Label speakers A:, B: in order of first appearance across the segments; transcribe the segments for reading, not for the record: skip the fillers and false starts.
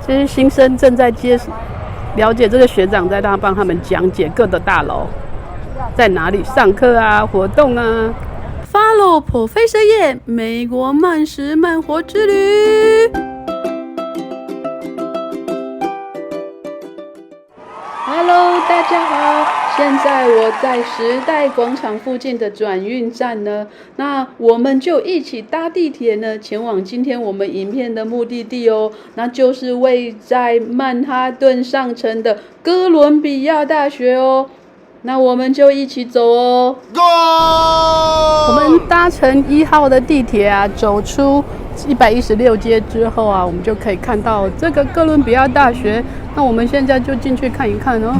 A: 这些新生正在了解这个学长在那帮他们讲解各的大楼在哪里上课啊、活动啊。Follow Professor Ye 美国慢食慢活之旅。Hello， 大家好，现在我在时代广场附近的转运站呢，那我们就一起搭地铁呢，前往今天我们影片的目的地哦，那就是位在曼哈顿上城的哥伦比亚大学哦。那我们就一起走哦。我们搭乘1号的地铁啊，走出116街之后啊，我们就可以看到这个哥伦比亚大学。那我们现在就进去看一看哦。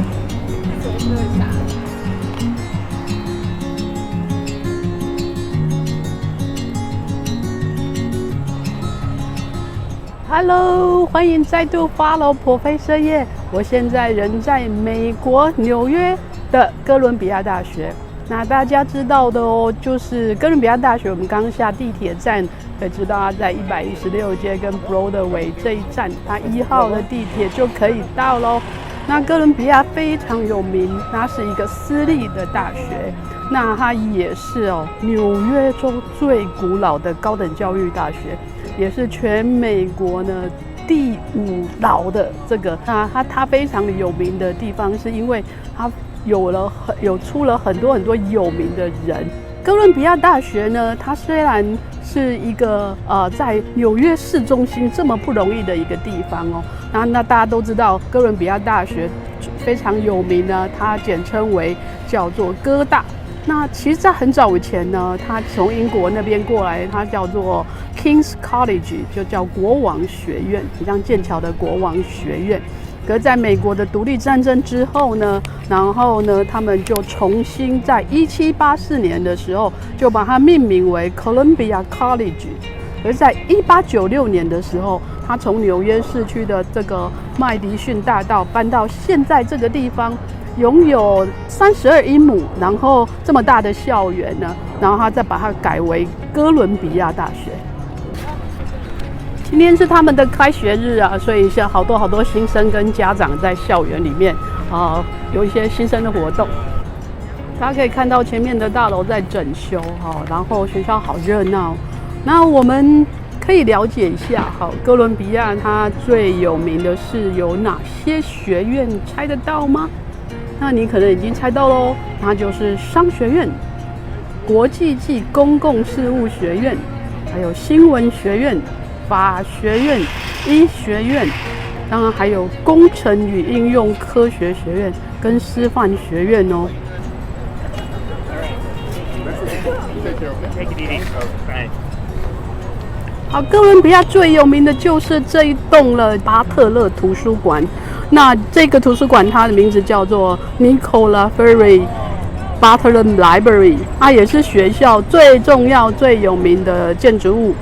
A: Hello， 欢迎再度 follow Professor Ye。我现在人在美国纽约的哥伦比亚大学。那大家知道的哦，就是哥伦比亚大学，我们刚下地铁站，可以知道它在116街跟 Broadway 这一站，它1号的地铁就可以到咯。那哥伦比亚非常有名，它是一个私立的大学，那它也是纽约州最古老的高等教育大学，也是全美国呢第5老的这个。它非常有名的地方，是因为它出了很多有名的人。哥伦比亚大学呢，它虽然是一个在纽约市中心这么不容易的一个地方哦，那大家都知道哥伦比亚大学非常有名呢，它简称为叫做哥大。那其实在很早以前呢，它从英国那边过来，它叫做 King's College， 就叫国王学院，像剑桥的国王学院。可是在美国的独立战争之后呢，他们就重新在1784年的时候就把它命名为 Columbia College。而在1896年的时候，他从纽约市区的这个麦迪逊大道搬到现在这个地方，拥有32英亩，然后这么大的校园呢，然后他再把它改为哥伦比亚大学。今天是他们的开学日啊，所以像好多新生跟家长在校园里面有一些新生的活动。大家可以看到前面的大楼在整修然后学校好热闹。那我们可以了解一下哥伦比亚它最有名的是有哪些学院，猜得到吗？那你可能已经猜到咯，那就是商学院、国际暨公共事务学院，还有新闻学院、法学院、医学院，当然还有工程与应用科学学院跟师范学院哦。好，哥伦比亚最有名的就是这一栋了，巴特勒图书馆。那这个图书馆它的名字叫做 Nicola Ferry Butler Library， 它也是学校最重要、最有名的建筑物。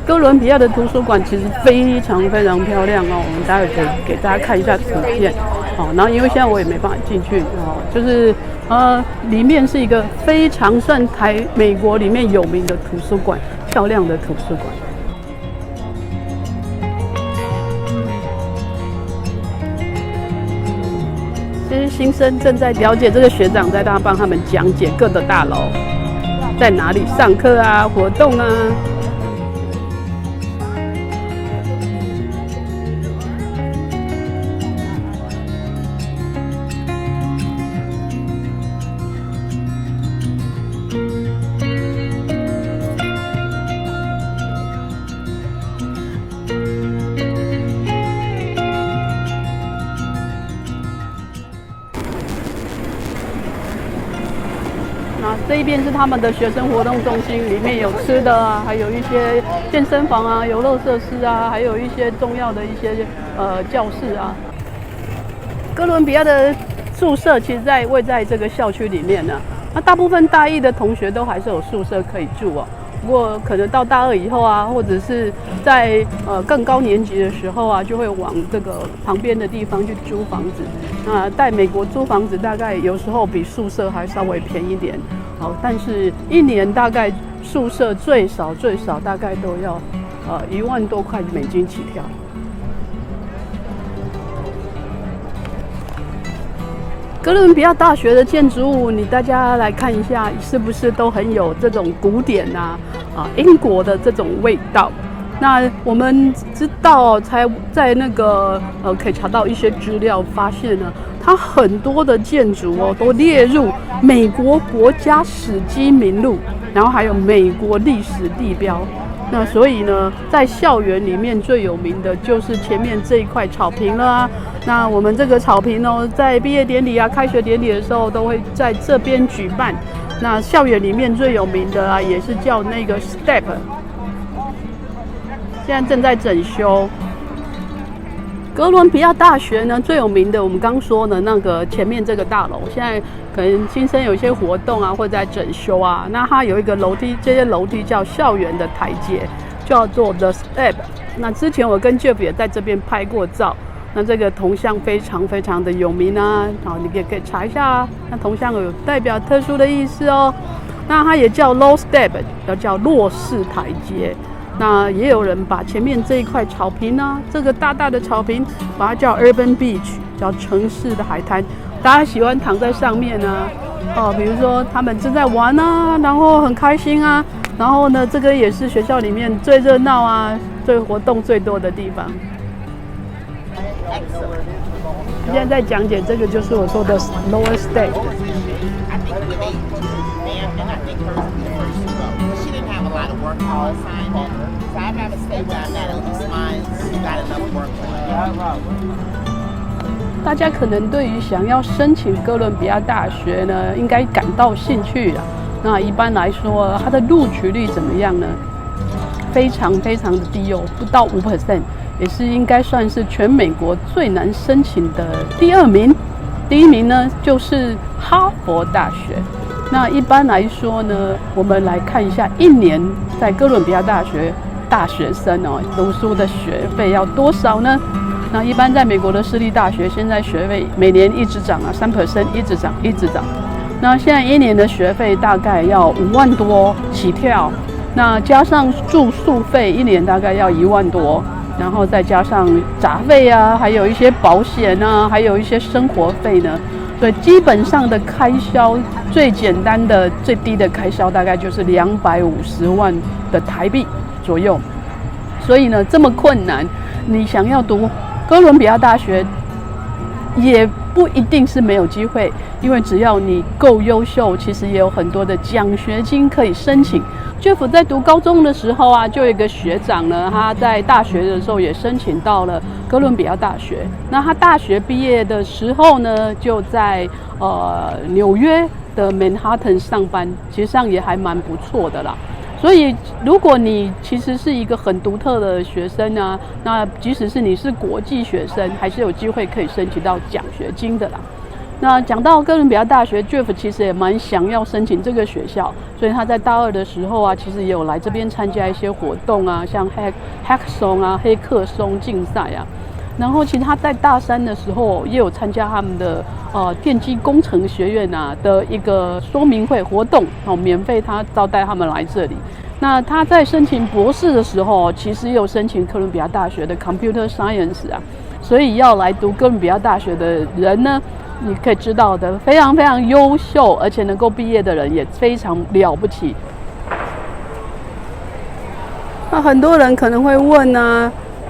A: 哥伦比亚的图书馆其实非常漂亮哦，我们待会可以给大家看一下图片然后因为现在我也没办法进去就是里面是一个非常算美国里面有名的图书馆，漂亮的图书馆。这些新生正在了解这个学长在帮他们讲解各的大楼在哪里上课啊、活动啊。这一边是他们的学生活动中心，里面有吃的啊，还有一些健身房啊、游乐设施啊，还有一些重要的一些教室啊。哥伦比亚的宿舍其实位在这个校区里面呢。那大部分大一的同学都还是有宿舍可以住哦。不过可能到大2以后啊，或者是在更高年级的时候啊，就会往这个旁边的地方去租房子。在美国租房子大概有时候比宿舍还稍微便宜点。但是1年大概宿舍最少大概都要1万多块美金起跳。哥伦比亚大学的建筑物，大家来看一下，是不是都很有这种古典英国的这种味道？那我们知道，才在那个可以查到一些资料，发现呢，它很多的建筑都列入美国国家史迹名录，然后还有美国历史地标。那所以呢，在校园里面最有名的就是前面这一块草坪了啊。那我们这个草坪在毕业典礼开学典礼的时候都会在这边举办。那校园里面最有名的也是叫那个 STEP。现在正在整修。哥伦比亚大学呢，最有名的我们刚说的那个前面这个大楼，现在可能新生有一些活动或者在整修那它有一个楼梯，这些楼梯叫校园的台阶，叫做 The Step。那之前我跟 Jeff 也在这边拍过照，那这个铜像非常非常的有名你也可以查一下那铜像有代表特殊的意思那它也叫 Low Step， 叫落式台阶。那也有人把前面这一块草坪这个大大的草坪，把它叫 Urban Beach， 叫城市的海滩。大家喜欢躺在上面比如说他们正在玩然后很开心然后呢，这个也是学校里面最热闹最活动最多的地方。现在在讲解这个就是我说的 Lower Step。大家可能对于想要申请哥伦比亚大学呢，应该感到兴趣了。那一般来说，它的录取率怎么样呢？非常非常的低不到5%，也是应该算是全美国最难申请的第2名。第1名呢就是哈佛大学。那一般来说呢，我们来看一下一年在哥伦比亚大学大学生读书的学费要多少呢？那一般在美国的私立大学，现在学费每年一直涨3%，一直涨。那现在1年的学费大概要5万多起跳，那加上住宿费1年大概要1万多，然后再加上杂费还有一些保险还有一些生活费呢。对，基本上的开销最简单的最低的开销大概就是250万的台币左右。所以呢，这么困难，你想要读哥伦比亚大学也不一定是没有机会，因为只要你够优秀，其实也有很多的奖学金可以申请。Jeff 在读高中的时候就有一个学长呢，他在大学的时候也申请到了哥伦比亚大学。那他大学毕业的时候呢，就在纽约的 Manhattan 上班，其实上也还蛮不错的啦。所以如果你其实是一个很独特的学生那即使是你是国际学生，还是有机会可以申请到奖学金的啦。那讲到哥伦比亚大学 ，Jeff 其实也蛮想要申请这个学校，所以他在大2的时候其实也有来这边参加一些活动像 Hackathon 黑客松竞赛然后其实他在大3的时候也有参加他们的电机工程学院的一个说明会活动免费他招待他们来这里。那他在申请博士的时候，其实也有申请哥伦比亚大学的 Computer Science 所以要来读哥伦比亚大学的人呢，你可以知道的非常非常优秀，而且能够毕业的人也非常了不起。那很多人可能会问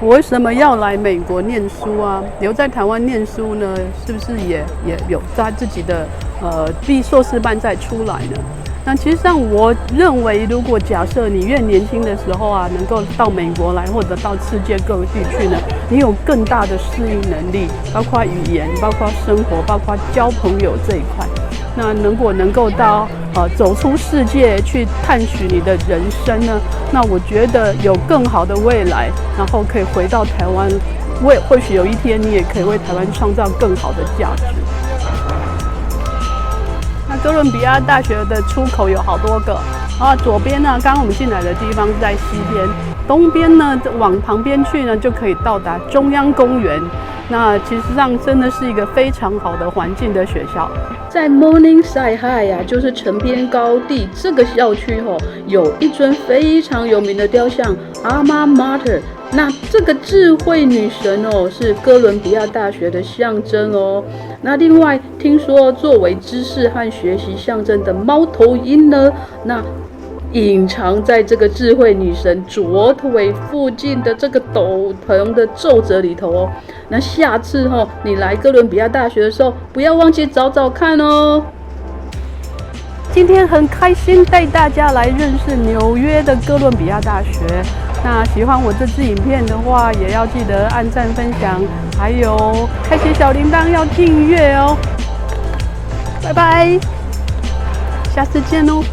A: 我为什么要来美国念书留在台湾念书呢？是不是也有他自己的毕硕士班再出来呢？那其实上我认为，如果假设你越年轻的时候能够到美国来，或者到世界各地去呢，你有更大的适应能力，包括语言，包括生活，包括交朋友这一块。那如果能够到走出世界去探寻你的人生呢，那我觉得有更好的未来，然后可以回到台湾，或许有一天你也可以为台湾创造更好的价值。那哥伦比亚大学的出口有好多个左边呢，刚刚我们进来的地方是在西边，东边呢往旁边去呢就可以到达中央公园。那其实上真的是一个非常好的环境的学校。在 Morningside High 呀，就是城边高地这个校区有一尊非常有名的雕像 Alma Mater。那这个智慧女神是哥伦比亚大学的象征哦。那另外听说作为知识和学习象征的猫头鹰呢，那隐藏在这个智慧女神左腿附近的这个斗篷的皱褶里头哦。那下次你来哥伦比亚大学的时候，不要忘记找找看哦。今天很开心带大家来认识纽约的哥伦比亚大学。那喜欢我这支影片的话，也要记得按赞、分享，还有开启小铃铛要订阅哦。拜拜，下次见哦。